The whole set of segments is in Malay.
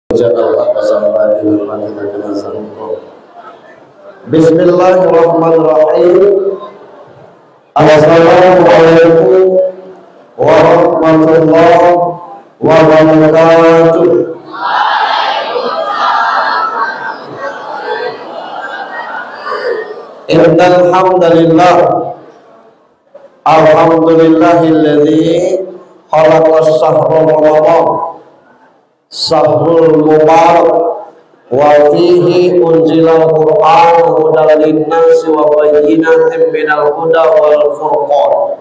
Bismillahirrahmanirrahim. Assalamualaikum warahmatullahi wabarakatuh. Innal hamdalillah, alhamdulillahilladzi khalaqas shahra ramadan sahrul mubarak wa fihi unzilal qur'an hudan linnasi wa bayyinatin minal huda wal furqan.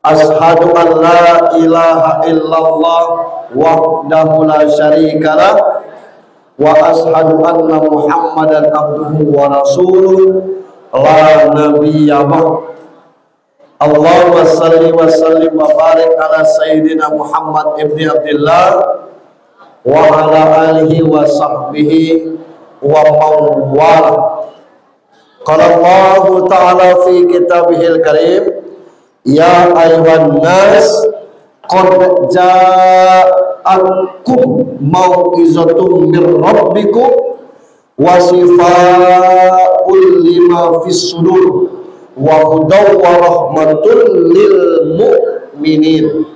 Ashhadu an la ilaha illallah wahdahu la syarikalah wa ashhadu anna muhammadan abduhu wa rasuluh la nabiyya ba'd. Allahumma salli wa sallim wa barik ala sayyidina Muhammad ibni Abdillah wa ala alihi wa sahbihi wa mawwala. Qala Allah ta'ala fi kitabihil karim, ya ayuhan nas qad ja'akum mau'izatum mir rabbikum wa shifaa'un lima fis sudur wa hudaw wa rahmatul lil mu'minin.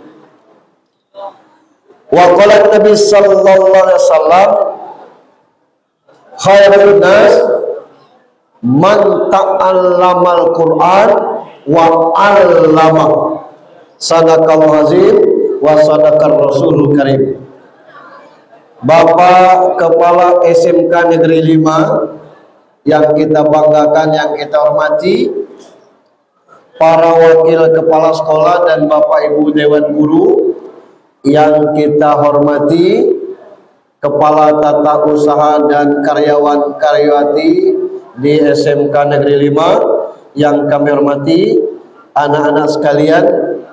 Wa qala Nabi sallallahu alaihi wasallam, khairun nas man ta'allamal Qur'an wa 'allama. Sadaqallahu azim wa sadaqar rasulul karim. Bapak Kepala SMK Negeri 5 yang kita banggakan, yang kita hormati, para wakil kepala sekolah dan Bapak Ibu Dewan Guru yang kita hormati, kepala tata usaha dan karyawan-karyawati di SMK Negeri 5 yang kami hormati, anak-anak sekalian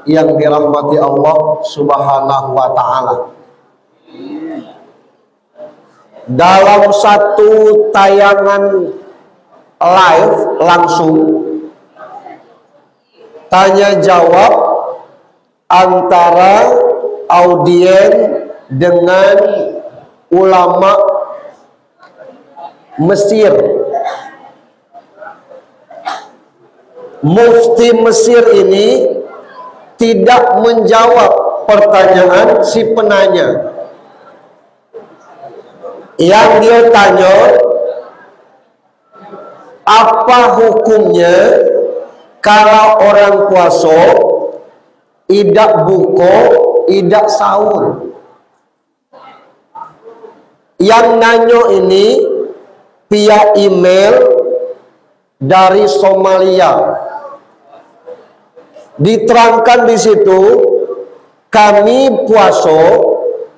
yang dirahmati Allah Subhanahu wa ta'ala. Dalam satu tayangan live langsung tanya jawab antara audien dengan ulama Mesir. Mufti Mesir ini tidak menjawab pertanyaan si penanya. Yang dia tanya, apa hukumnya kalau orang puasa tidak buka, tidak sahur? Yang nanya ini via email dari Somalia. Diterangkan di situ, kami puasa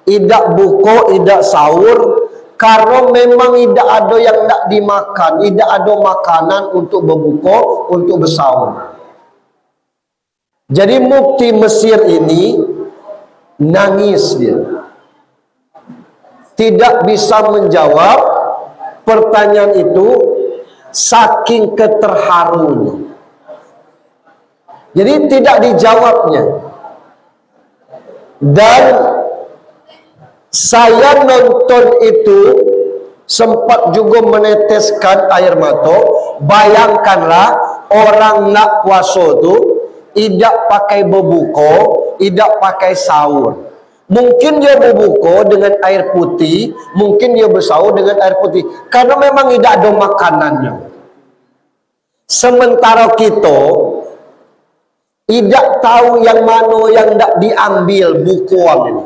tidak buka, tidak sahur karena memang tidak ada yang tidak dimakan, tidak ada makanan untuk berbuka, untuk bersahur. Jadi mufti Mesir ini nangis dia. Tidak bisa menjawab pertanyaan itu saking keterharunya. Jadi tidak dijawabnya. Dan saya nonton itu sempat juga meneteskan air mata. Bayangkanlah orang nak puasa itu tidak pakai berbuka, tidak pakai sahur. Mungkin dia berbuka dengan air putih, mungkin dia bersahur dengan air putih, karena memang tidak ada makanannya. Sementara kita tidak tahu yang mana yang tidak diambil bukuan ini.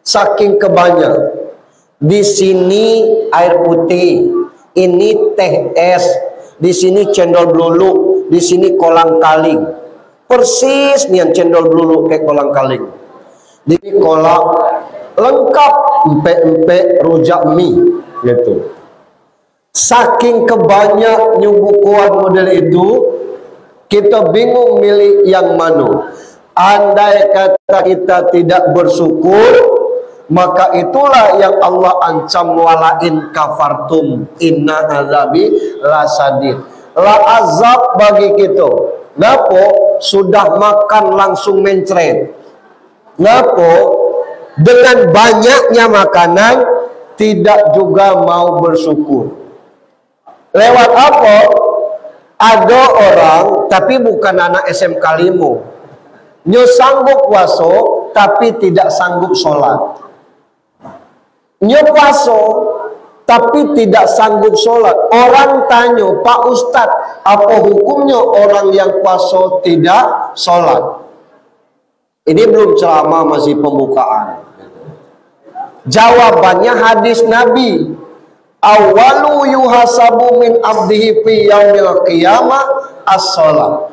Saking kebanyak. Di sini air putih, ini teh es, di sini cendol bluluk, di sini kolang kaling. Persis nih yang cendol bluluk kayak kolang kaling. Di kolak lengkap empek-empek rujak mie gitu. Saking kebanyaknya bukuan model itu, kita bingung milih yang mana. Andai kata kita tidak bersyukur, maka itulah yang Allah ancam, walain kafartum inna azabi lasadid. La azab bagi kita. Ngapo sudah makan langsung mencret. Ngapo dengan banyaknya makanan tidak juga mau bersyukur. Lewat apa? Ada orang tapi bukan anak SMK 5. Nyo sanggup puasa tapi tidak sanggup sholat. Nyo puasa tapi tidak sanggup sholat. Orang tanya, Pak Ustadz, apa hukumnya orang yang puasa tidak sholat? Ini belum ceramah, masih pembukaan. Jawabannya hadis Nabi. Awalu yuhasabu min abdihi fi yaumil qiyamah as-sholat.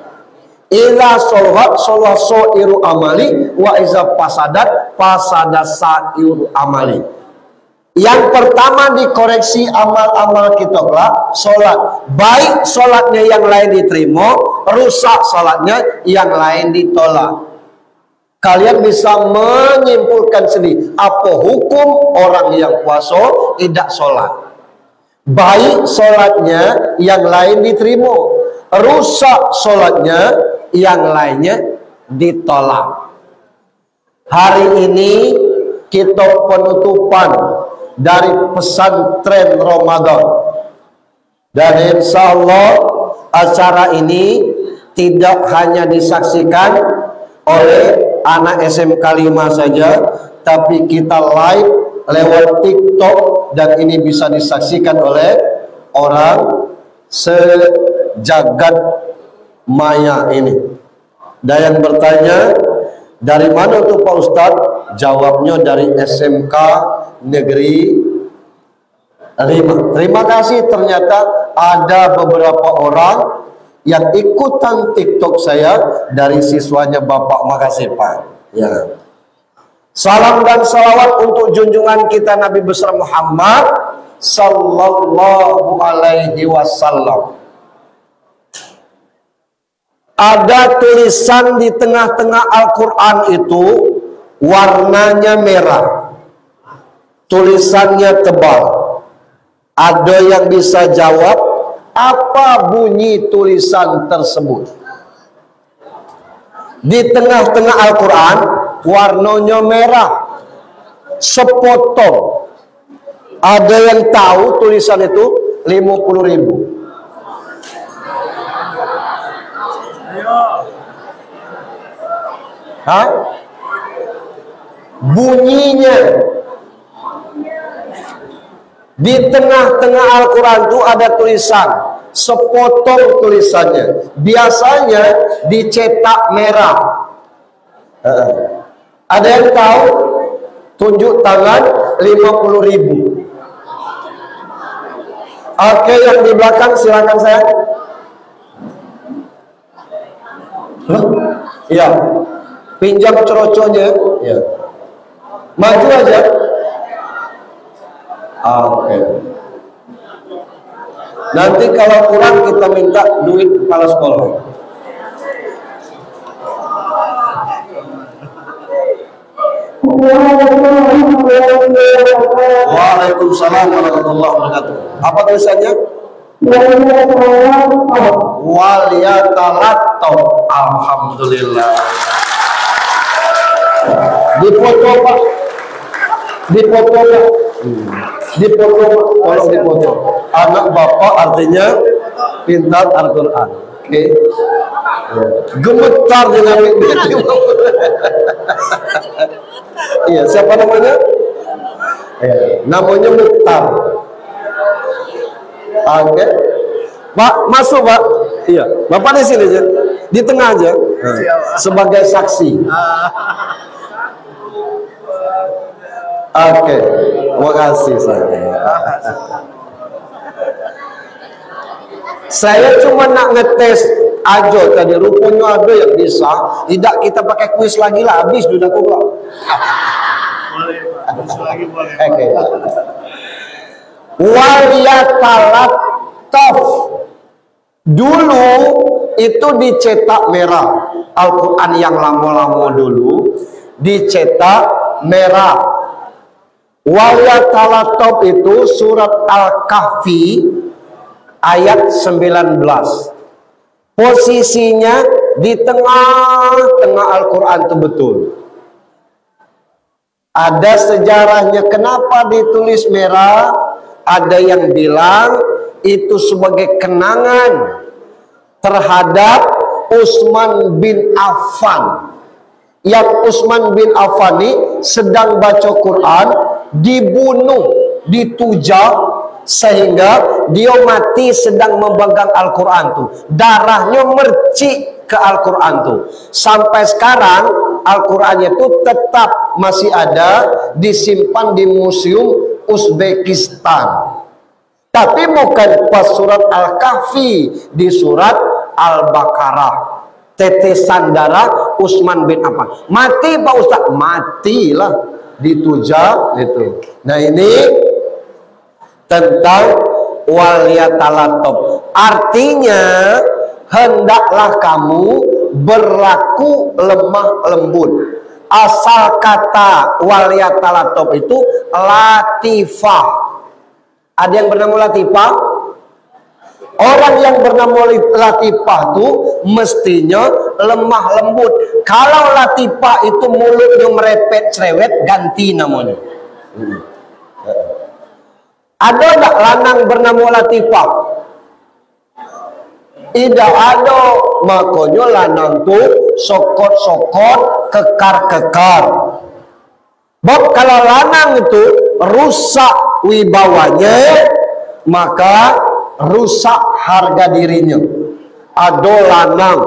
Ila sholat sholat so'iru amali, wa iza pasadat pasadat sa'iru amali. Yang pertama dikoreksi amal-amal kita lah sholat. Baik sholatnya yang lain diterima, rusak sholatnya yang lain ditolak. Kalian bisa menyimpulkan sendiri apa hukum orang yang puasa tidak sholat. Baik sholatnya yang lain diterima, rusak sholatnya yang lainnya ditolak. Hari ini kita penutupan dari pesantren Ramadan, dan insya Allah acara ini tidak hanya disaksikan oleh anak SMK 5 saja, tapi kita live lewat TikTok, dan ini bisa disaksikan oleh orang sejagat maya ini. Dan yang bertanya, dari mana tuh Pak Ustadz? Jawabnya dari SMK Negeri 5. Terima kasih, ternyata ada beberapa orang yang ikutan TikTok saya dari siswanya Bapak. Makasih Pak. Ya. Salam dan salawat untuk junjungan kita Nabi besar Muhammad sallallahu alaihi wasallam. Ada tulisan di tengah-tengah Al-Quran itu warnanya merah, tulisannya tebal. Ada yang bisa jawab apa bunyi tulisan tersebut? Di tengah-tengah Al-Quran warnanya merah, sepotong. Ada yang tahu tulisan itu 50.000. Hah? Bunyinya di tengah-tengah Al-Quran itu ada tulisan, sepotong tulisannya. Biasanya dicetak merah. Ada yang tahu? Tunjuk tangan. 50.000. Oke, yang di belakang silakan saya. Iya. Pinjam ceroconya. Ya. Maju aja. Oke. Nanti kalau kurang kita minta duit kepala sekolah. Waalaikumsalam warahmatullahi wabarakatuh. Apa tulisannya? Waliyatalatto. Alhamdulillah. Dipoto Pak. Dipoto Pak. Dipoto, tolong dipoto. Anak bapak artinya pintar Al-Quran. Oke. Gemetar dengan itu. Iya, siapa namanya? Namanya Mukhtar. Oke. Pak, masuk Pak. Iya, Bapak di sini aja. Di tengah aja. Sebagai saksi. Oke, terima kasih saya cuma nak ngetes aja tadi, rupanya ada yang bisa. Tidak, kita pakai kuis lagi lah, habis sudah kok. Boleh, lagi boleh. Oke. Waliyatalattof. Dulu itu dicetak merah. Al-Quran yang lama-lama dulu dicetak merah. Waliyatalattof itu surat Al-Kahfi ayat 19. Posisinya di tengah-tengah Al-Quran itu betul. Ada sejarahnya kenapa ditulis merah. Ada yang bilang itu sebagai kenangan terhadap Utsman bin Affan. Yang Utsman bin Affan ini sedang baca Quran, dibunuh, ditujak, sehingga dia mati sedang memegang Al-Quran tuh. Darahnya mercik ke Al-Quran tuh. Sampai sekarang Al-Qurannya itu tetap masih ada, disimpan di Museum Uzbekistan. Tapi bukan pas surat Al-Kahfi, di surat Al-Baqarah. Tetesan darah Utsman bin Affan. Mati Pak Ustaz? Matilah, ditujak gitu. Nah ini tentang waliyatalatop. Artinya hendaklah kamu berlaku lemah lembut. Asal kata waliyatalatop itu latifah. Ada yang bernama latifah? Orang yang bernama latifah itu mestinya lemah lembut. Kalau latifah itu mulutnya merepet cerewet, ganti namanya. Ada tak lanang bernama latifah? Tidak ada. Makanya lanang tu sokot-sokot, kekar-kekar. Sebab kalau lanang itu rusak wibawanya, maka rusak harga dirinya. Ada lanang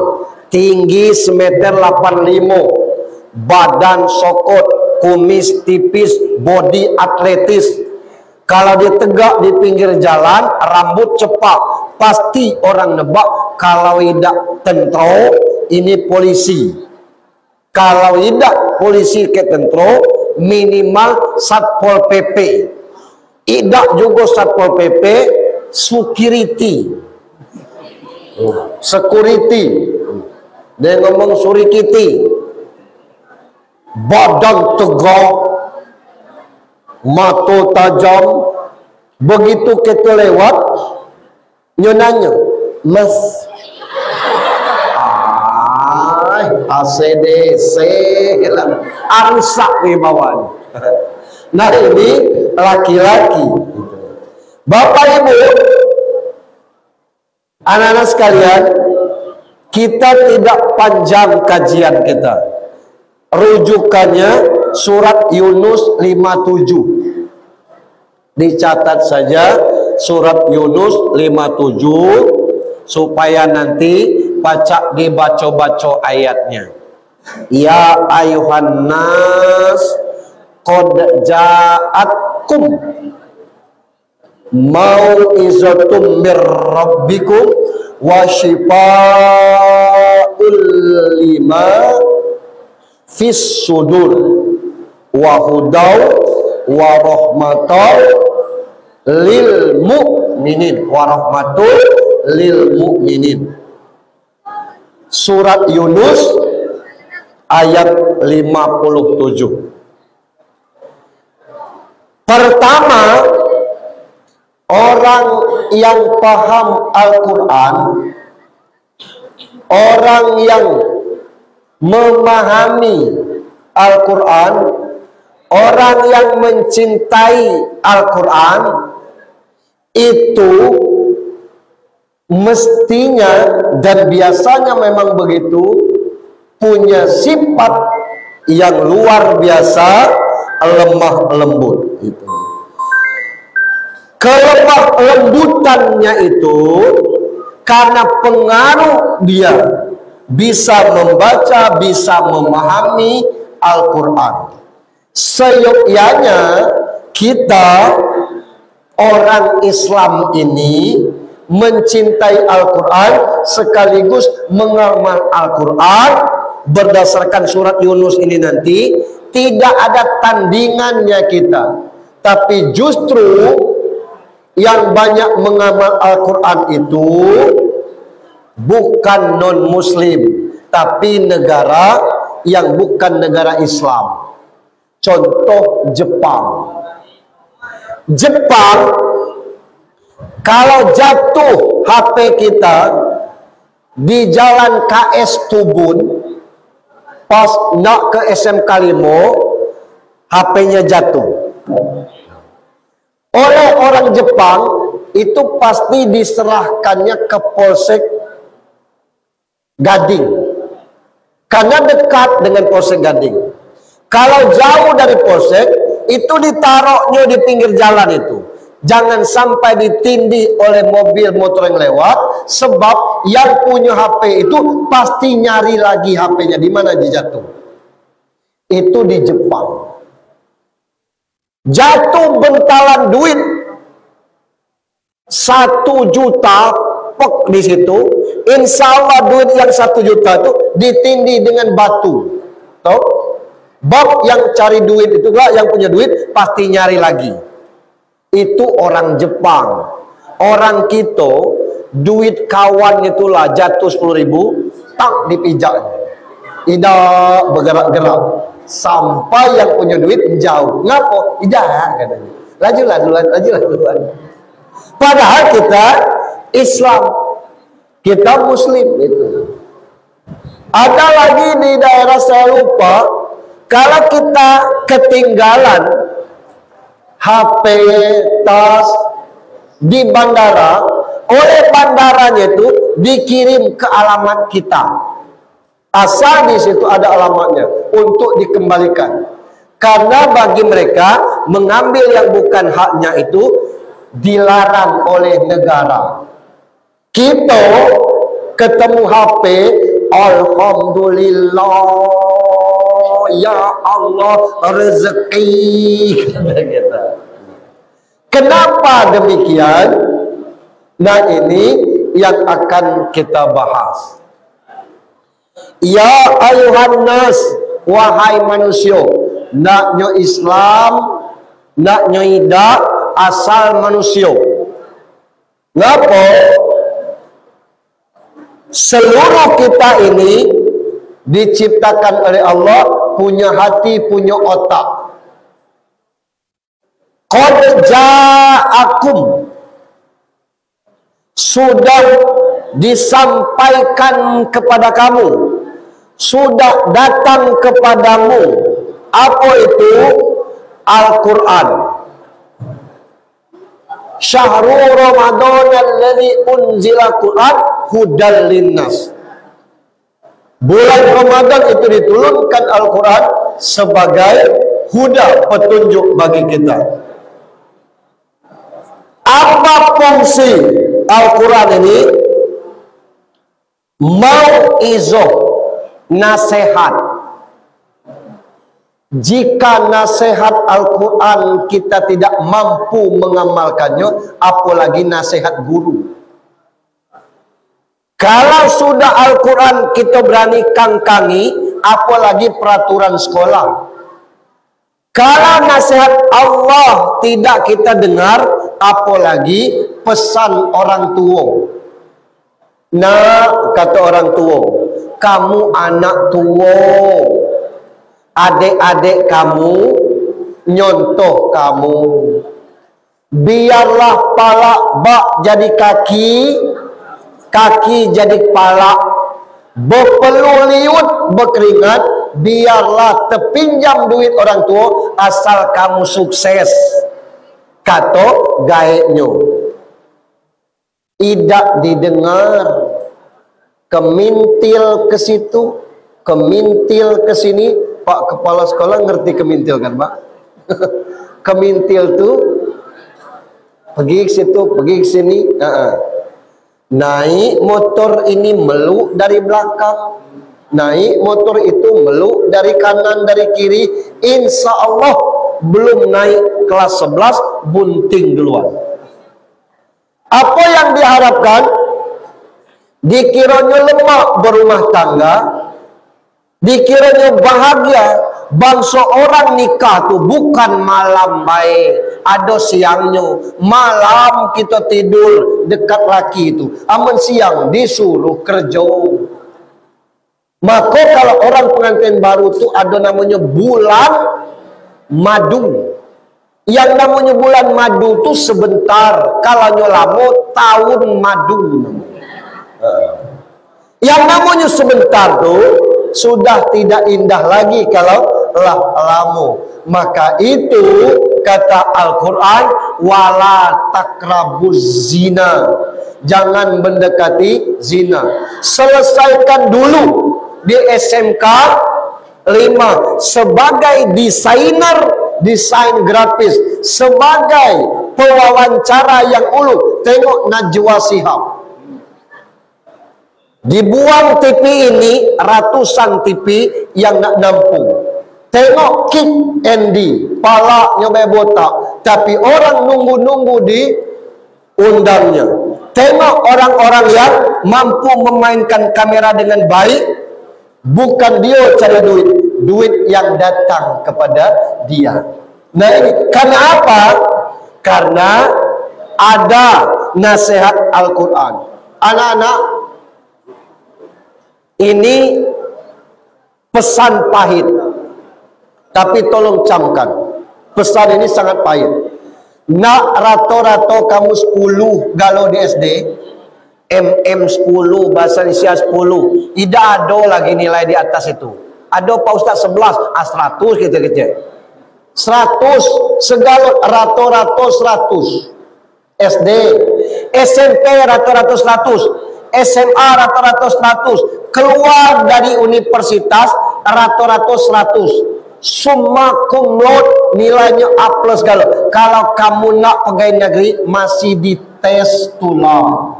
tinggi semeter 85, badan sokot, kumis tipis, body atletis. Kalau dia tegak di pinggir jalan, rambut cepat, pasti orang nebak kalau tidak tentro ini polisi. Kalau tidak polisi ke tentro, minimal Satpol PP. Tidak juga Satpol PP, security. Dia ngomong surikiti. Badan tegak, mata tajam. Begitu kita lewat, nanya, Mas, ACDC arsak wibawan. Nah ini laki-laki. Bapak Ibu, anak-anak sekalian, kita tidak panjang kajian kita. Rujukannya surat Yunus 57. Dicatat saja surat Yunus 57 supaya nanti dibaca-baca ayatnya. Ya ayuhan nas qad ja'atkum mau'izatum mir rabbikum wa shifaa'ul lima fis sudur wa hudaw wa rahmatul lil mu'minin wa rahmatul lil mu'minin. Surat Yunus ayat 57. Pertama, orang yang paham Al-Quran, orang yang memahami Al-Quran, orang yang mencintai Al-Quran, itu mestinya dan biasanya memang begitu, punya sifat yang luar biasa, lemah lembut. Kelemah lembutannya itu karena pengaruh dia bisa membaca, bisa memahami Al-Quran. Seyogyanya kita orang Islam ini mencintai Al-Quran sekaligus mengamal Al-Quran berdasarkan surat Yunus ini nanti tidak ada tandingannya kita. Tapi justru yang banyak mengamal Al-Quran itu bukan non-muslim, tapi negara yang bukan negara Islam. Contoh Jepang. Jepang, kalau jatuh HP kita di jalan KS Tubun, pas nak ke SMK 5, HP-nya jatuh. Oleh orang Jepang itu pasti diserahkannya ke Polsek Gading, karena dekat dengan Polsek Gading. Kalau jauh dari Polsek, itu ditaruhnya di pinggir jalan itu. Jangan sampai ditindih oleh mobil motor yang lewat, sebab yang punya HP itu pasti nyari lagi HP-nya di mana dia jatuh. Itu di Jepang. Jatuh bentalan duit 1 juta pek di situ. Insya Allah duit yang 1 juta itu ditindih dengan batu. Tahu? Bob yang cari duit itulah yang punya duit pasti nyari lagi. Itu orang Jepang. Orang kita duit kawan itulah jatuh 10.000, tak dipijak, tidak bergerak-gerak sampai yang punya duit jauh. Ngapo? Tidak katanya. Lajulah duluan. Padahal kita Islam, kita Muslim itu. Ada lagi di daerah saya lupa, kalau kita ketinggalan HP, tas di bandara, oleh bandaranya itu dikirim ke alamat kita. Asal di situ ada alamatnya untuk dikembalikan. Karena bagi mereka mengambil yang bukan haknya itu dilarang oleh negara. Kita ketemu HP, alhamdulillah ya Allah rezeki, kata kita. Kenapa demikian? Nah, ini yang akan kita bahas. Ya ayuhan nas, wahai manusia, naknya Islam, naknya ida asal manusia. Ngapa? Seluruh kita ini diciptakan oleh Allah, punya hati, punya otak. Qad ja'akum, sudah disampaikan kepada kamu, sudah datang kepadamu. Apa itu? Al-Quran. Syahrul Ramadan alladzi unzila Quran hudal linnas. Bulan Ramadan itu diturunkan Al-Quran sebagai huda, petunjuk bagi kita. Apa fungsi Al-Quran ini? Mau'izah, nasihat. Jika nasihat Al-Quran kita tidak mampu mengamalkannya, apalagi nasihat guru. Kalau sudah Al-Quran kita berani kangkangi, apalagi peraturan sekolah. Kalau nasihat Allah tidak kita dengar, apalagi pesan orang tua. Nah, kata orang tua, kamu anak tua, adik-adik kamu nyontoh kamu. Biarlah palak bak jadi kaki, kaki jadi kepala, berpeluh liut berkeringat, biarlah terpinjam duit orang tua asal kamu sukses, kata gaeknya. Tidak didengar, kemintil ke situ, kemintil ke sini. Pak kepala sekolah ngerti kemintil kan, Pak? Kemintil tuh pergi ke situ, pergi ke sini. Naik motor ini meluk dari belakang, naik motor itu meluk dari kanan, dari kiri. Insya Allah belum naik kelas 11 bunting duluan. Apa yang diharapkan? Dikiranya lemak berumah tangga, dikiranya bahagia. Bangsa orang nikah tuh bukan malam baik, ada siangnya. Malam kita tidur dekat laki itu, aman siang disuruh kerja. Maka kalau orang pengantin baru tuh ada namanya bulan madu. Yang namanya bulan madu tuh sebentar, kalau lama tahun madu namanya. Yang namanya sebentar tuh sudah tidak indah lagi kalau lah lamu. Maka itu kata Al-Quran, wala takrabuz zina, jangan mendekati zina. Selesaikan dulu di SMK 5 sebagai desainer, desain grafis, sebagai pewawancara yang ulu. Tengok Najwa Shihab, dibuang TV ini, ratusan TV yang nak nampung. Tengok Kick Andy, palanya botak, tapi orang nunggu-nunggu di undangnya. Tengok orang-orang yang mampu memainkan kamera dengan baik, bukan dia cari duit, duit yang datang kepada dia. Nah ini, karena apa? Karena ada nasihat Al-Quran. Anak-anak, ini pesan pahit, tapi tolong camkan. Pesan ini sangat pahit. Nak rato-rato kamu 10 galau di SD, MM 10, bahasa Indonesia 10, tidak ada lagi nilai di atas itu. Ada Pak Ustaz 11, 100 gitu-gitu. 100 segala rato-rato 100. SD, SMP rato-rato 100, SMA rato-rato 100, keluar dari universitas rato-rato 100. Summa cum laude, nilainya A+ galau. Kalau kamu nak pegawai negeri masih dites tulang.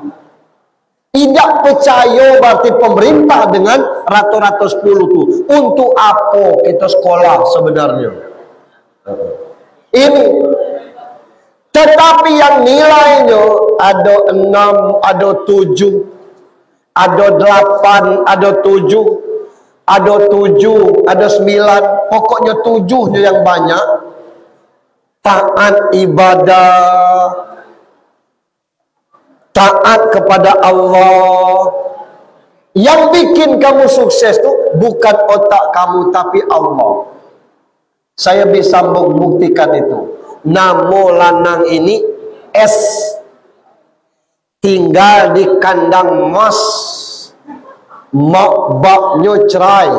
Tidak percaya berarti pemerintah dengan rato-rato 10 itu. Untuk apa kita sekolah sebenarnya? Ini. Tetapi yang nilainya ada 6, ada 7, ada 8, ada 7, ada 7, ada 9, pokoknya 7 yang banyak. Taat ibadah, taat kepada Allah. Yang bikin kamu sukses itu bukan otak kamu, tapi Allah. Saya bisa membuktikan itu. Namo lanang ini S, tinggal di kandang mas, mak baknya cerai.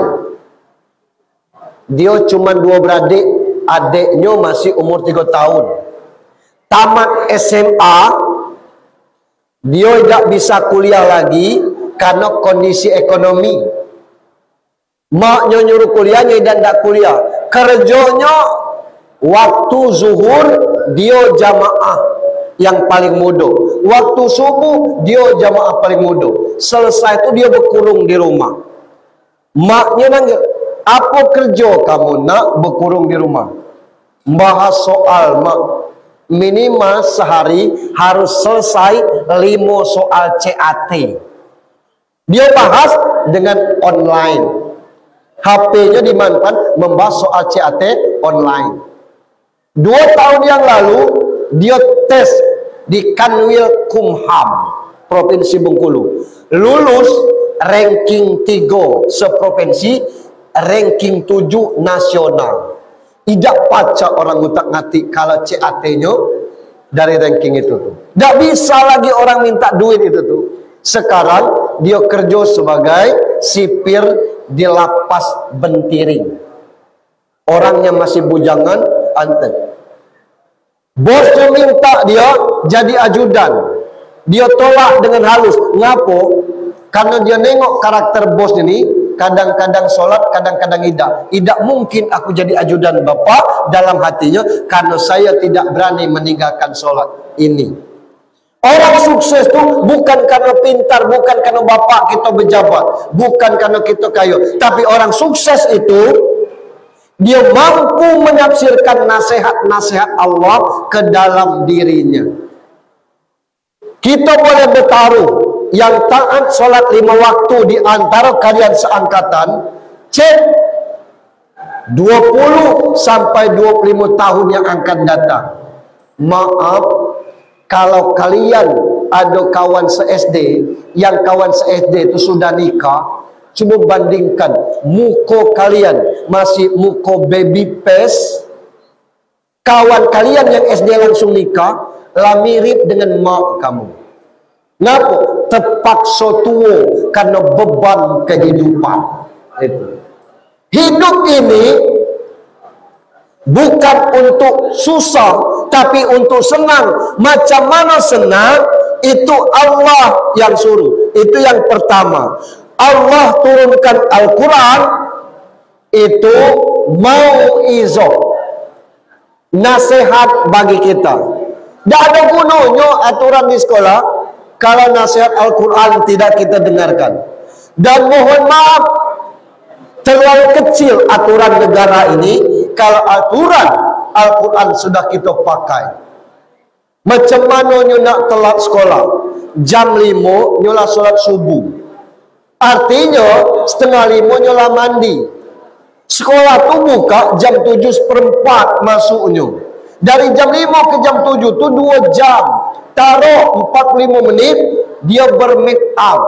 Dia cuma 2 beradik, adiknya masih umur 3 tahun. Tamat SMA, dia tidak bisa kuliah lagi karena kondisi ekonomi. Maknya nyuruh kuliahnya dan tidak kuliah. Kerjanya waktu zuhur dia jamaah yang paling mudah. Waktu subuh dia jamaah paling mudah. Selesai itu dia berkurung di rumah. Maknya nanggil, apa kerja kamu nak berkurung di rumah? Bahas soal mak. Minimal sehari harus selesai 5 soal CAT. Dia bahas dengan online. HP-nya dimanfaatkan membahas soal CAT online. 2 tahun yang lalu dia tes di Kanwil Kumham, Provinsi Bengkulu. Lulus ranking 3 seprovinsi, ranking 7 nasional. Tidak pacak orang utak ngatik kalau CAT-nya dari ranking itu tuh. Tidak bisa lagi orang minta duit itu tuh. Sekarang dia kerja sebagai sipir di lapas Bentiring. Orangnya masih bujangan, antek. Bosnya minta dia jadi ajudan. Dia tolak dengan halus. Ngapo? Karena dia nengok karakter bos ini, kadang-kadang sholat, kadang-kadang tidak. Tidak mungkin aku jadi ajudan bapak dalam hatinya, karena saya tidak berani meninggalkan sholat ini. Orang sukses itu bukan karena pintar, bukan karena bapak kita berjabat, bukan karena kita kaya. Tapi orang sukses itu dia mampu menafsirkan nasihat-nasihat Allah ke dalam dirinya. Kita boleh bertaruh, yang taat sholat 5 waktu di antara kalian seangkatan, cek 20 sampai 25 tahun yang akan datang. Maaf, kalau kalian ada kawan se-SD, yang kawan se-SD itu sudah nikah, coba bandingkan muka kalian masih muka baby face, kawan kalian yang SD langsung nikah lah mirip dengan mak kamu. Ngapa? Terpaksa tua karena beban kehidupan. Itu. Hidup ini Bukan untuk susah, tapi untuk senang. Macam mana senang? Itu Allah yang suruh. Itu yang pertama. Allah turunkan Al-Quran itu mau'izah, nasihat bagi kita. Tak ada gunanya aturan di sekolah kalau nasihat Al-Quran tidak kita dengarkan. Dan mohon maaf, terlalu kecil aturan negara ini kalau aturan Al-Quran sudah kita pakai. Macam mana nyo nak telat sekolah? Jam 5 nyolah solat subuh. Artinya setengah 5 nyolah mandi. Sekolah tu buka jam 7:04 masuknya. Dari jam 5 ke jam 7 tu 2 jam. Taruh 45 menit dia bermake up.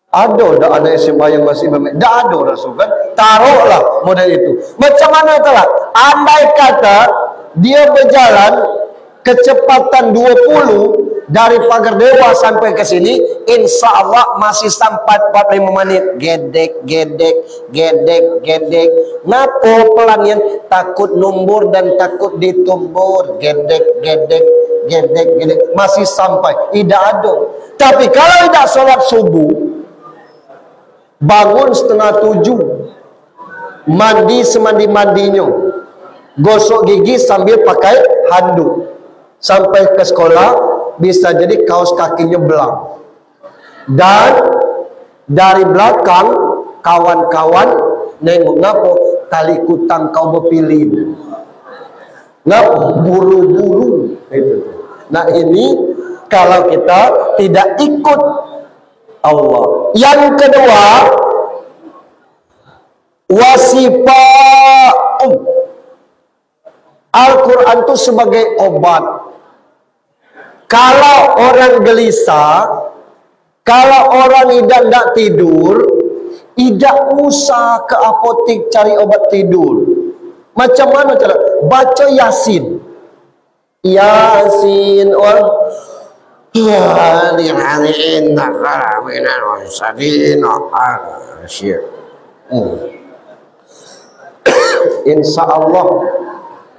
Ada dah anak SMA yang masih bermake up? Tak ada rasul kan? Taruhlah model itu. Macam mana telah? Andai kata dia berjalan kecepatan 20 dari pagar dewa sampai ke sini, insya Allah masih sampai 45 menit. Gedek, gedek, gedek, gedek. Ngapo pelan yang takut numbur dan takut ditumbur. Gedek, gedek, gedek, gedek. Masih sampai. Tidak ada. Tapi kalau tidak sholat subuh, bangun setengah 7, mandi semandi-mandinya, gosok gigi sambil pakai handuk, sampai ke sekolah bisa jadi kaos kakinya belang. Dan dari belakang kawan-kawan nengok, ngapo tali kutang kau berpilih, ngapo buru-buru itu. Nah ini kalau kita tidak ikut Allah. Yang kedua, wasifah Al-Quran itu sebagai obat. Kalau orang gelisah, kalau orang tidak tidur, tidak usah ke apotek cari obat tidur. Macam mana cara? Baca Yasin. Yasin insya Allah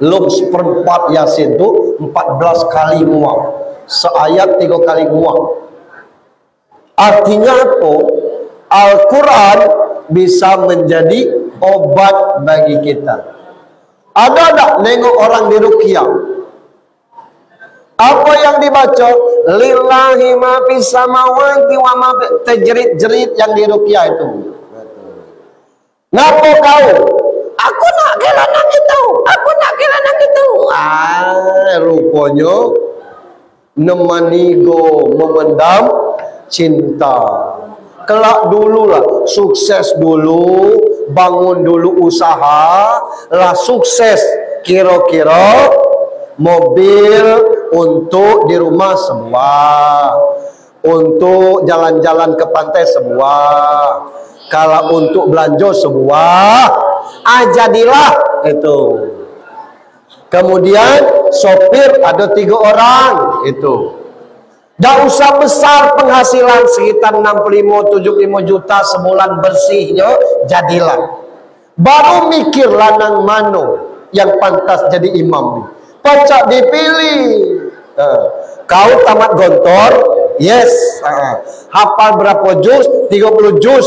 lum seperempat Yasin itu 14 kali muak, seayat 3 kali muak. Artinya apa? Al-Quran bisa menjadi obat bagi kita. Ada tak nengok orang di ruqyah? Apa yang dibaca? Lillahi ma fis samawati wa ma terjerit-jerit yang di ruqyah itu. Ngapa kau? Aku nak ke lanang itu. Aku nak ke lanang itu. Rupanya nemanigo memendam cinta. Kelak dululah, sukses dulu, bangun dulu usaha, lah sukses. Kira-kira mobil untuk di rumah semua, untuk jalan-jalan ke pantai semua, kalau untuk belanja semua, jadilah itu. Kemudian sopir ada 3 orang itu. Tak usah besar penghasilan sekitar 65-75 juta sebulan bersihnya, jadilah. Baru mikir lanang mano yang pantas jadi imam. Pacak dipilih. Kau tamat gontor, yes. Hafal berapa juz? 30 juz.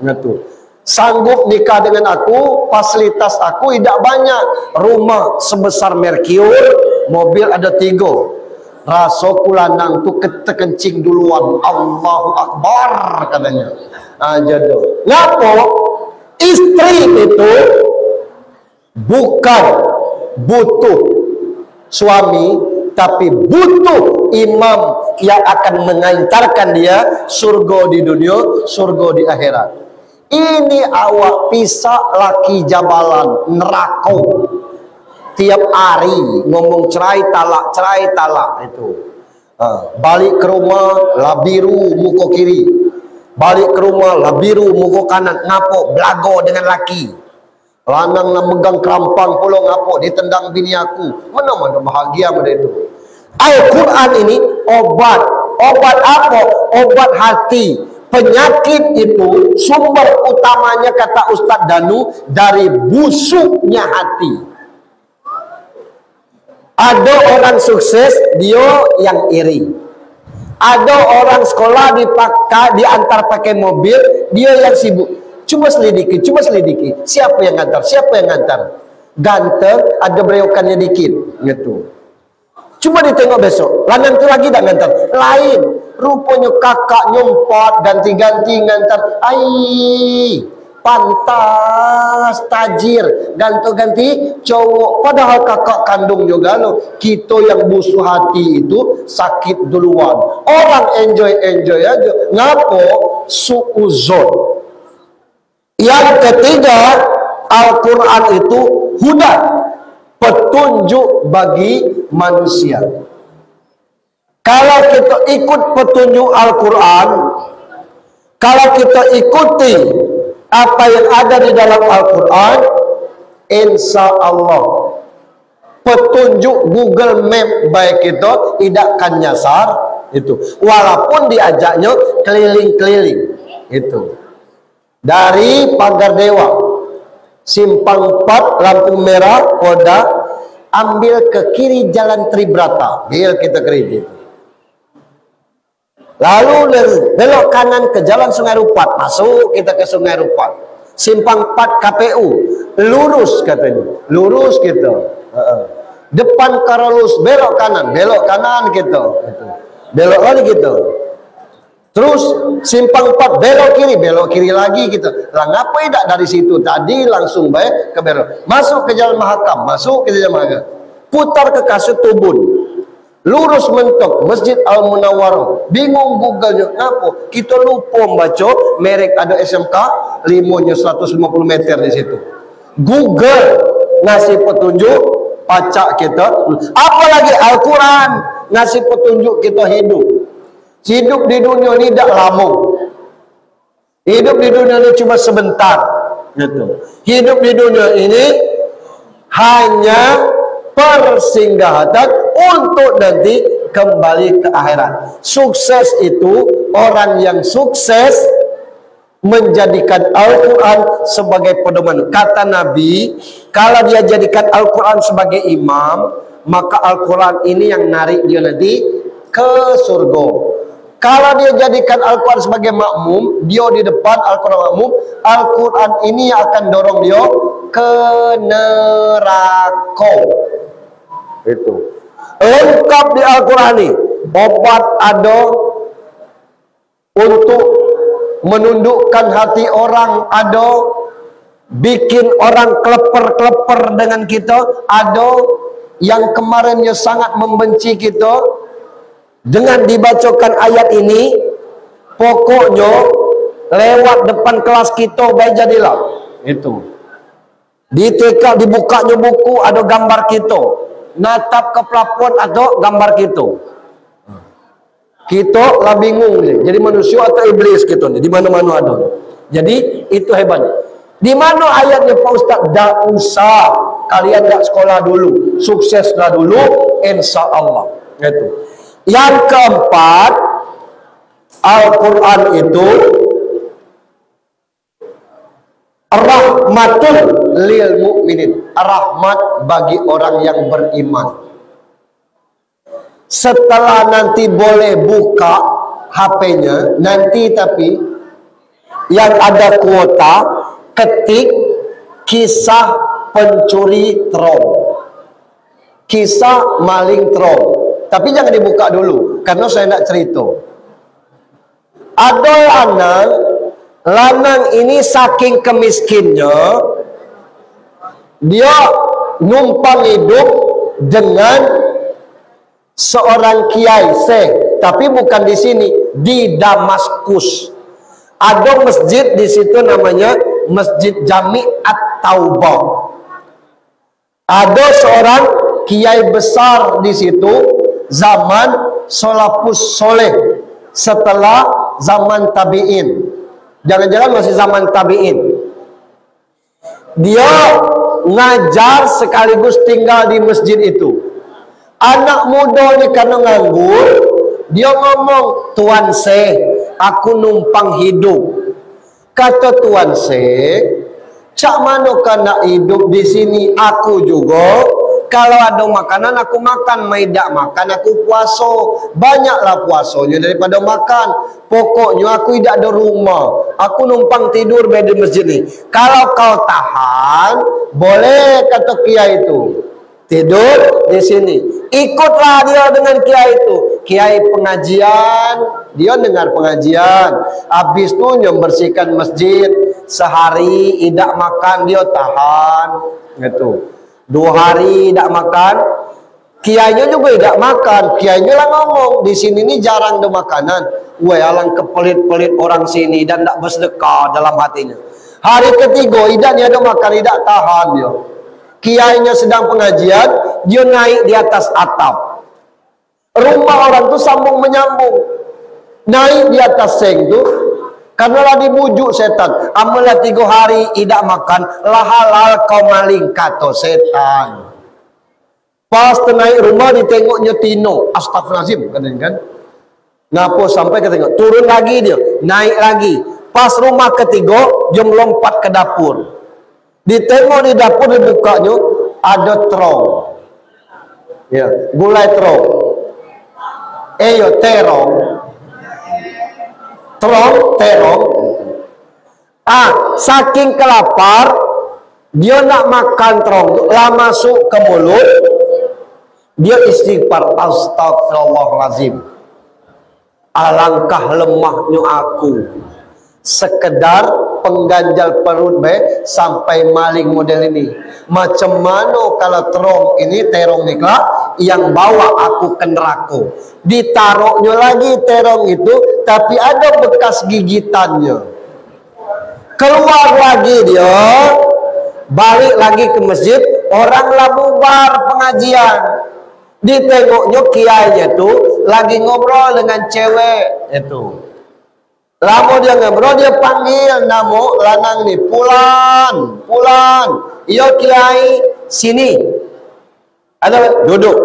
Ngatur. Sanggup nikah dengan aku, fasilitas aku tidak banyak. Rumah sebesar Merkur, mobil ada 3. Rasa kulanang tu kencing duluan. Allahu Akbar katanya. Jodoh. Ngapo? Istri itu bukan butuh suami, tapi butuh imam yang akan mengantarkan dia surga di dunia, surga di akhirat. Ini awak pisah laki jabalan neraka. Tiap hari ngomong cerai talak itu. Balik ke rumah lah biru muka kiri, balik ke rumah lah biru muka kanan. Ngapo? Belago dengan laki. Lanang nak megang kerampang pula, ngapo? Ditendang bini aku. Mana-mana bahagia pada itu. Al-Quran ini obat. Obat apa? Obat hati. Penyakit itu sumber utamanya, kata Ustadz Danu, dari busuknya hati. Ada orang sukses, dia yang iri. Ada orang sekolah diantar pakai mobil, dia yang sibuk. Coba selidiki. Siapa yang ngantar? Ganteng, ada bereokannya dikit, gitu. Coba ditengok besok, lanang tu lagi tak ngantar. Lain, rupanya kakak nyompat, ganti-ganti ngantar. Ai, pantas, tajir, ganti-ganti cowok. Padahal kakak kandung juga loh. Kita yang busuk hati itu sakit duluan. Orang enjoy aja. Ngapo? Suuzon. Yang ketiga, Al-Quran itu huda, petunjuk bagi manusia. Kalau kita ikut petunjuk Al-Quran, kalau kita ikuti apa yang ada di dalam Al-Quran, insya Allah petunjuk Google Map baik itu tidak akan nyasar itu, walaupun diajaknya keliling-keliling itu dari Pagar Dewa, Simpang 4, lampu merah, Oda, ambil ke kiri Jalan Tribrata, biar kita kredit. Lalu belok kanan ke Jalan Sungai Rupat, masuk kita ke Sungai Rupat. Simpang 4 KPU, lurus katanya, lurus gitu. Depan Karolus, belok kanan gitu. Belok lagi gitu. Terus Simpang 4 belok kiri lagi gitu. Lah ngapa tidak dari situ tadi langsung baik ke belok. Masuk ke Jalan Mahakam, putar ke Kasut Tubun. Lurus mentok Masjid Al-Munawwarah. Bingung Google-nya ngapa? Kita lupa baca merek ada SMK, limonya 150 meter di situ. Google ngasih petunjuk pacak kita. Apalagi Al-Quran ngasih petunjuk kita hidup. Hidup di dunia ini tidak lama. Hidup di dunia ini cuma sebentar. Gitu. Hidup di dunia ini hanya persinggahatan untuk nanti kembali ke akhirat. Sukses itu, orang yang sukses menjadikan Al-Quran sebagai pedoman. Kata Nabi, kalau dia jadikan Al-Quran sebagai imam, maka Al-Quran ini yang narik dia nanti ke surga. Kalau dia jadikan Al-Quran sebagai makmum, dia di depan Al-Quran makmum, Al-Quran ini yang akan dorong dia ke neraka. Itu lengkap di Al-Quran ini. Obat ada untuk menundukkan hati orang, ada bikin orang kleper-kleper dengan kita, ada yang kemarinnya sangat membenci kita. Dengan dibacakan ayat ini, pokoknya lewat depan kelas kita baik jadilah. Itu di TK dibukanya buku ada gambar kita, natap ke plafon ada gambar kita. Kita lah bingung nih, jadi manusia atau iblis kita nih, di mana-mana ada. Jadi itu hebatnya. Di mana ayatnya Pak Ustaz? Dak usah kalian dak sekolah dulu, sukseslah dulu, insya Allah. Itu. Yang keempat, Al-Quran itu rahmatul lil mu'minin, rahmat bagi orang yang beriman. Setelah nanti boleh buka HP-nya nanti, tapi yang ada kuota ketik kisah pencuri tron, kisah maling tron. Tapi jangan dibuka dulu, karena saya nak cerita. Ada lanang ini saking kemiskinnya, dia numpang hidup dengan seorang kiai tapi bukan di sini, di Damaskus. Ada masjid di situ namanya Masjid Jami' At-Taubah. Ada seorang kiai besar di situ zaman Salafus Soleh, setelah zaman tabi'in. Jangan-jangan masih zaman tabi'in. Dia ngajar sekaligus tinggal di masjid itu. Anak muda ni karena nganggur, dia ngomong, Tuan aku numpang hidup. Kata tuan Syekh, cak mana kan nak hidup di sini aku juga. Kalau ada makanan aku makan, tidak makan aku puasa. Banyaklah puasanya daripada makan. Pokoknya aku tidak ada rumah. Aku numpang tidur di masjid ni. Kalau kau tahan, boleh kata kiai itu. Tidur di sini. Ikutlah dia dengan kiai itu. Kiai pengajian, dia dengar pengajian. Habis tu dia bersihkan masjid. Sehari tidak makan, dia tahan. Gitu. 2 hari tidak makan, kiainya juga tidak makan. Kiainya lah ngomong, di sini ni jarang ada makanan. Wah, alang kepelit-pelit orang sini dan tidak bersedekah dalam hatinya. Hari ketiga, tidak ada makan, tidak tahan dia. Kiainya sedang pengajian, dia naik di atas atap. Rumah orang tu sambung menyambung. Naik di atas seng tu, karena lah dibujuk setan. Amalah 3 hari tidak makan, lah halal kau maling, kata setan. Pas naik rumah ditengoknya Tino, astagfirullahaladzim katanya kan. Ngapa sampai ketengok, turun lagi dia, naik lagi. Pas rumah ketiga, dia melompat ke dapur. Ditengok di dapur, dibukanya ada terong. Ya, gulai terong. Terong. Terong. Saking kelapar, dia nak makan terong, lah masuk ke mulut, dia istighfar, astagfirullahaladzim. Alangkah lemahnya aku, sekedar pengganjal perut sampai maling model ini. Macam mana kalau terong ni kelak yang bawa aku ke neraka. Ditaruhnya lagi terong itu, tapi ada bekas gigitannya. Keluar lagi dia, balik lagi ke masjid, orang lah bubar pengajian. Ditengoknya kiainya tu lagi ngobrol dengan cewek itu. Lama dia ngobrol, dia panggil nama lanang ni, Pulan. Yo kiai, sini. Ada duduk.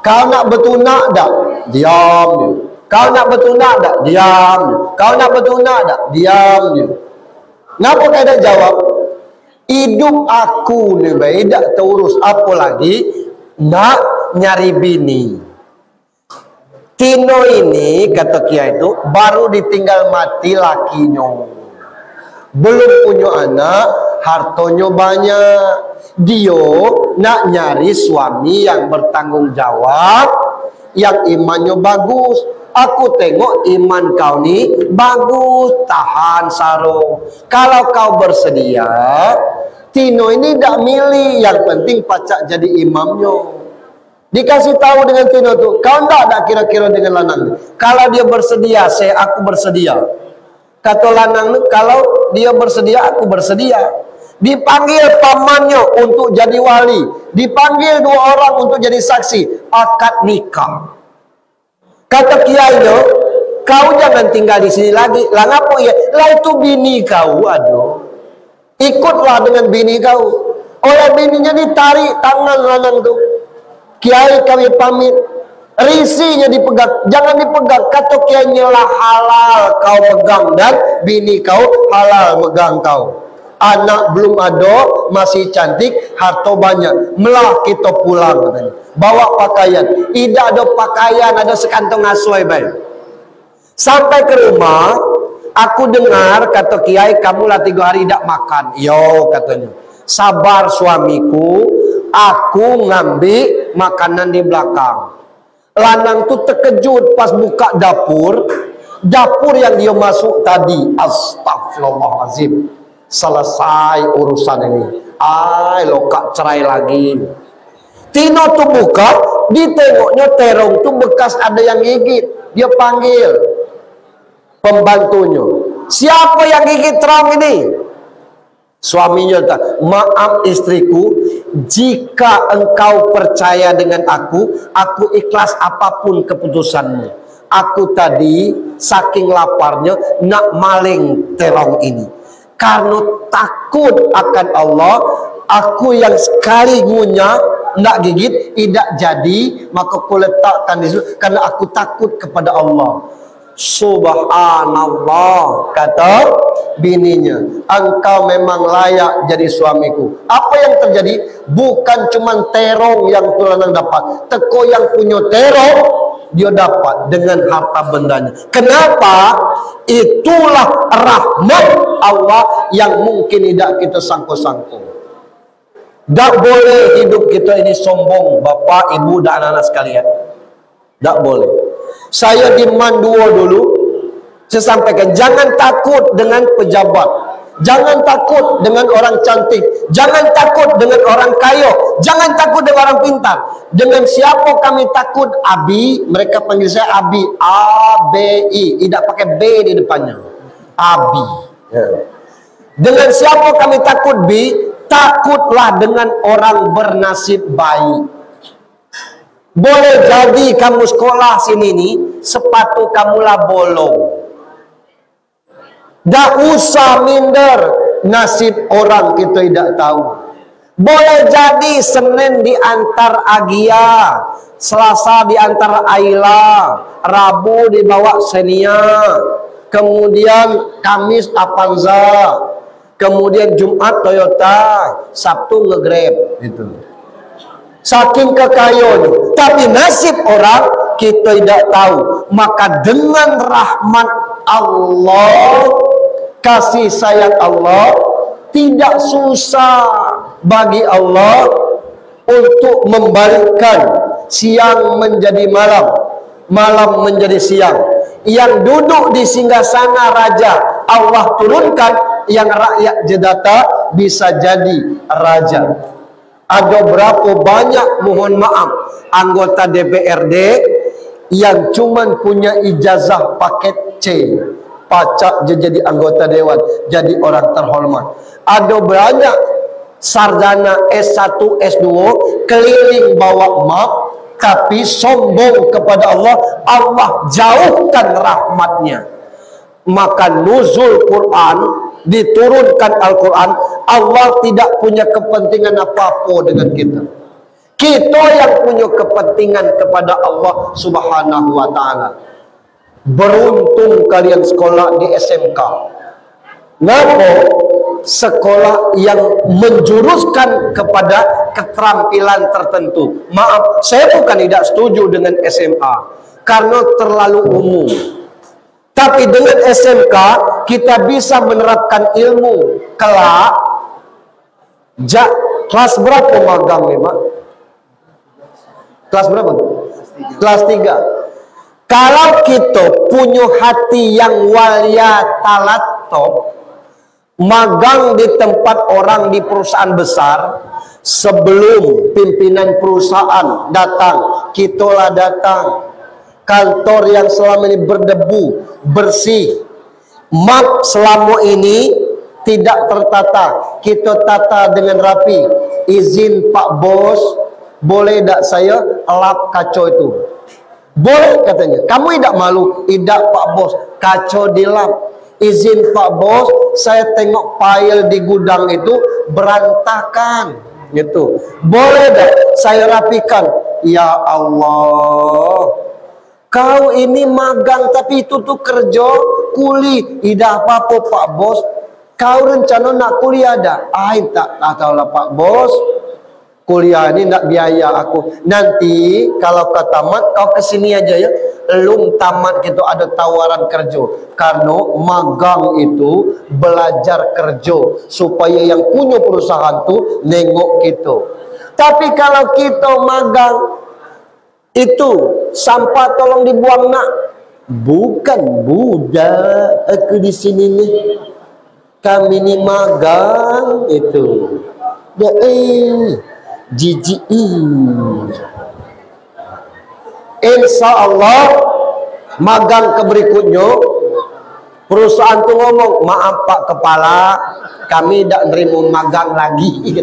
Kau nak bertunak tak? Diam dia. Kau nak bertunak tak? Diam dia. Kau nak bertunak tak? Diam dia. Kenapa kau tak jawab? Hidup aku ni baik, tak terurus apa lagi nak nyari bini. Tino ini, kata kiai itu, baru ditinggal mati lakinya. Belum punya anak, hartonya banyak. Dia nak nyari suami yang bertanggung jawab, yang imannya bagus. Aku tengok iman kau ni bagus, tahan saro. Kalau kau bersedia, Tino ini tak milih, yang penting pacak jadi imamnya. Dikasih tahu dengan Tino tu, kau tak kira-kira dengan lanang. Kalau dia bersedia, aku bersedia. Kata lanang, kalau dia bersedia, aku bersedia. Dipanggil pamannya untuk jadi wali, dipanggil 2 orang untuk jadi saksi, akad nikah. Kata kiainya, kau jangan tinggal di sini lagi. Lah ngapa ya? Lah itu bini kau, aduh. Ikutlah dengan bini kau. Oleh bininya ditarik tangan lanang tu. Kiai kami pamit, risinya dipegang, jangan dipegang. Kata kiainya lah halal kau pegang dan bini kau halal megang kau. Anak belum ada, masih cantik, harta banyak. Melah kita pulang katanya. Bawa pakaian. Tidak ada pakaian, ada sekantong aswai baik. Sampai ke rumah, aku dengar kata kiai, kamulah 3 hari tidak makan. Yo katanya. Sabar suamiku, aku ngambil makanan di belakang. Lanang tu terkejut pas buka dapur. Dapur yang dia masuk tadi, astagfirullahaladzim, selesai urusan ini. Lokak cerai lagi. Tino tu buka, ditengoknya terong tu bekas ada yang gigit. Dia panggil pembantunya, siapa yang gigit terong ini? Suaminya kata, maaf istriku, jika engkau percaya dengan aku ikhlas apapun keputusanmu. Aku tadi saking laparnya nak maling terong ini. Karena takut akan Allah, aku yang sekali ngunyah nak gigit tidak jadi, maka aku letakkan di situ karena aku takut kepada Allah. Subhanallah, kata bininya, engkau memang layak jadi suamiku. Apa yang terjadi? Bukan cuma terong yang tulanang dapat, teko yang punya terong dia dapat dengan harta bendanya. Kenapa? Itulah rahmat Allah yang mungkin tidak kita sangko-sangko. Tak boleh hidup kita ini sombong, bapak, ibu, dan anak-anak sekalian. Tak boleh. Saya di Mandua dulu, saya sampaikan, jangan takut dengan pejabat, jangan takut dengan orang cantik, jangan takut dengan orang kaya, jangan takut dengan orang pintar. Dengan siapa kami takut? Abi, mereka panggil saya Abi, A-B-I, tidak pakai B di depannya, Abi. Dengan siapa kami takut? B, takutlah dengan orang bernasib baik. Boleh jadi kamu sekolah sini nih, sepatu kamulah bolong. Tak usah minder, nasib orang kita tidak tahu. Boleh jadi Senin diantar Agia, Selasa diantar Aila, Rabu dibawa Senia, kemudian Kamis Avanza, kemudian Jumat Toyota, Sabtu nge-Grab, itu. Saking kekayaan, tapi nasib orang kita tidak tahu. Maka dengan rahmat Allah, kasih sayang Allah, tidak susah bagi Allah untuk membalikkan siang menjadi malam, malam menjadi siang. Yang duduk di singgasana raja Allah turunkan, yang rakyat jedata bisa jadi raja. Ada berapa banyak, mohon maaf, anggota DPRD yang cuman punya ijazah paket C, pacak jadi anggota dewan, jadi orang terhormat. Ada banyak sarjana S1, S2 keliling bawa map, tapi sombong kepada Allah, Allah jauhkan rahmatnya. Maka nuzul Quran, diturunkan Al-Quran, Allah tidak punya kepentingan apa-apa dengan kita. Kita yang punya kepentingan kepada Allah Subhanahu wa ta'ala. Beruntung kalian sekolah di SMK. Kenapa? Sekolah yang menjuruskan kepada keterampilan tertentu. Maaf, saya bukan tidak setuju dengan SMA karena terlalu umum. Tapi dengan SMK kita bisa menerapkan ilmu kelak. Kelas berapa magang nih, Pak? Kelas berapa? Kelas 3. Kalau kita punya hati yang walia talatop, magang di tempat orang di perusahaan besar, sebelum pimpinan perusahaan datang, kitalah datang. Kantor yang selama ini berdebu, bersih, map selama ini tidak tertata, kita tata dengan rapi. Izin Pak Bos, boleh tak saya lap kacau itu? Boleh katanya. Kamu tidak malu? Tidak Pak Bos, kacau dilap. Izin Pak Bos, saya tengok file di gudang itu berantakan, gitu. Boleh tak saya rapikan? Ya Allah, kau ini magang tapi itu tuh kerja kuli. Tidak apa-apa Pak Bos. Kau rencana nak kuliah dah? Tak tahu lah Pak Bos. Kuliah ini nak biaya aku. Nanti kalau kau tamat, kau kesini aja ya. Belum tamat gitu ada tawaran kerja. Karena magang itu belajar kerja supaya yang punya perusahaan tuh nengok gitu. Tapi kalau kita magang itu sampah tolong dibuang nak. Bukan budak aku di sini nih. Kami ini magang itu. Ya jijik. Insya Allah magang ke berikutnya perusahaan tuh ngomong, maaf Pak Kepala, kami tidak nerima magang lagi.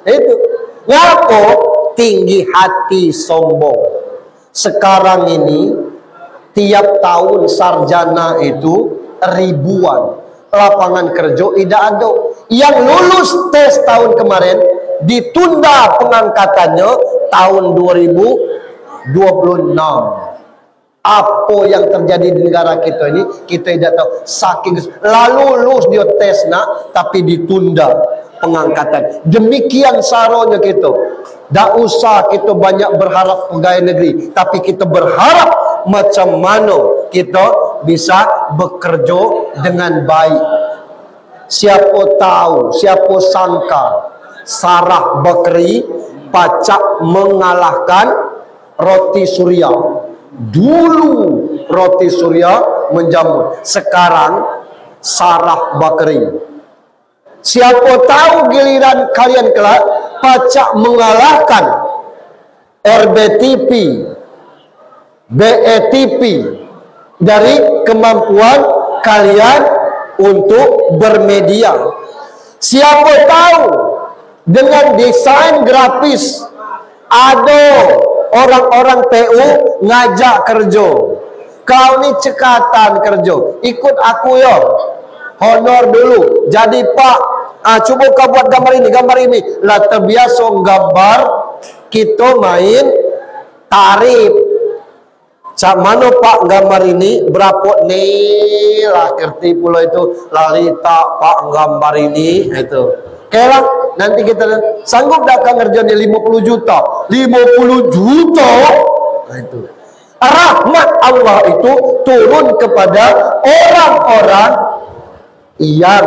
Itu ngapa? Tinggi hati, sombong. Sekarang ini tiap tahun sarjana itu ribuan, lapangan kerja tidak ada. Yang lulus tes tahun kemarin ditunda pengangkatannya tahun 2026. Apa yang terjadi di negara kita ini kita tidak tahu. Saking lalu lulus dia tes nak, tapi ditunda pengangkatan. Demikian saronya kita. Tak usah kita banyak berharap pegawai negeri, tapi kita berharap macam mana kita bisa bekerja dengan baik. Siapa tahu, siapa sangka Sarah Bakri pacak mengalahkan roti Suria. Dulu roti Suria menjamur, sekarang Sarah Bakri. Siapa tahu giliran kalian kelak pacak mengalahkan RBTP, BETP dari kemampuan kalian untuk bermedia. Siapa tahu dengan desain grafis ada orang-orang PU ngajak kerja. Kau ni cekatan kerja, ikut aku ya. Honor dulu. Jadi Pak, cuba kau buat gambar ini. Lah terbiasa gambar, kita main tarif. Cak mana Pak gambar ini berapa nih lah, kerti pula itu lalita Pak gambar ini itu. Kelah nanti kita sanggup tak kan ngerjain 50 juta. 50 juta itu. Rahmat Allah itu turun kepada orang-orang yang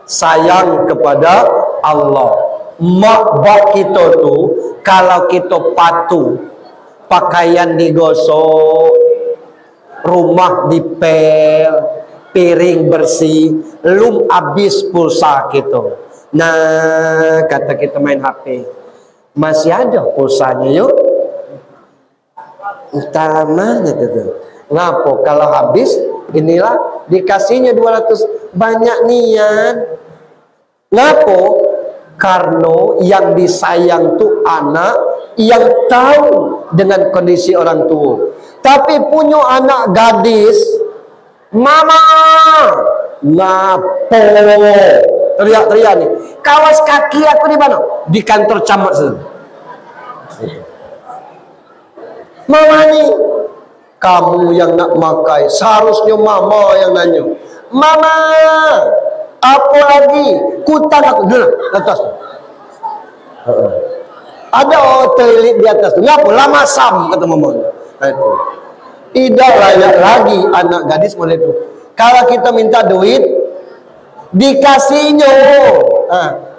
sayang kepada Allah. Mak bak kita tu kalau kita patuh, pakaian digosok, rumah dipel, piring bersih, belum habis pulsa kita. Nah, kata kita main HP, masih ada pulsanya yuk. Entah mana tu. Ngapa kalau habis, inilah dikasihnya 200, banyak niat. Ngapa? Karena yang disayang tu anak yang tahu dengan kondisi orang tua. Tapi punya anak gadis, mama, ngapo? Teriak-teriak nih. Kawas kaki aku di mana? Di kantor camat sana. Mama nih, kamu yang nak makai, seharusnya mama yang nanya. Mama, apa lagi? Kutang aku dulu atas. Ada toilet di atas tu. Ngapa? Lama sam kata mama. Itu. Tidak layak lagi anak gadis boleh itu. Kalau kita minta duit, dikasihnya.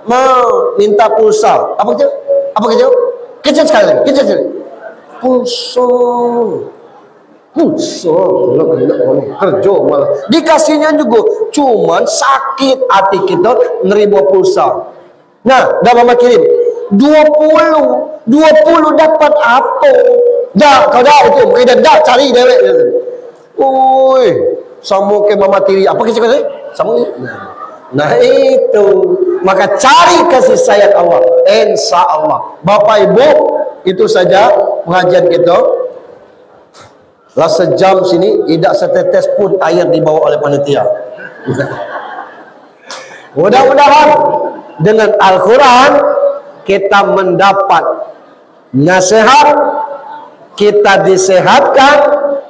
Mau minta pulsa. Apa kecil? Apa kecil? Kecil sekali. Kecil sekali. Pulsa. Kerja malah dikasihnya juga, cuman sakit hati kita nerima pulsa. Nah, dah mama kirim 20 dapat apa? Dah kau dah itu mungkin dah cari dewek. Oi, sama ke mama tiri apa kisah kata? Sama. Nah itu, maka cari kasih sayang Allah. Insya Allah. Bapak Ibu, itu saja pengajian kita. Lah sejam sini tidak setetes pun air dibawa oleh panitia. Mudah-mudahan dengan Al-Quran kita mendapat nasihat, kita disehatkan,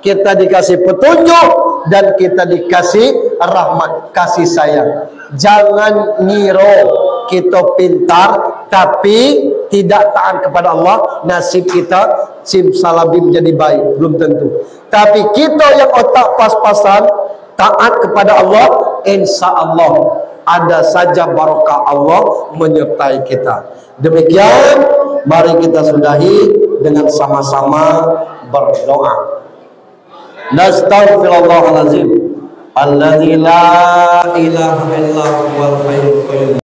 kita dikasih petunjuk, dan kita dikasih rahmat, kasih sayang. Jangan ngiro kita pintar tapi tidak taat kepada Allah, nasib kita simsalabim jadi baik, belum tentu. Tapi kita yang otak pas-pasan taat kepada Allah, insya Allah ada saja barokah Allah menyertai kita. Demikian, mari kita sudahi dengan sama-sama berdoa. Nastaghfirullahalazim alladzi la ilaha illa huwal hayyul qayyum.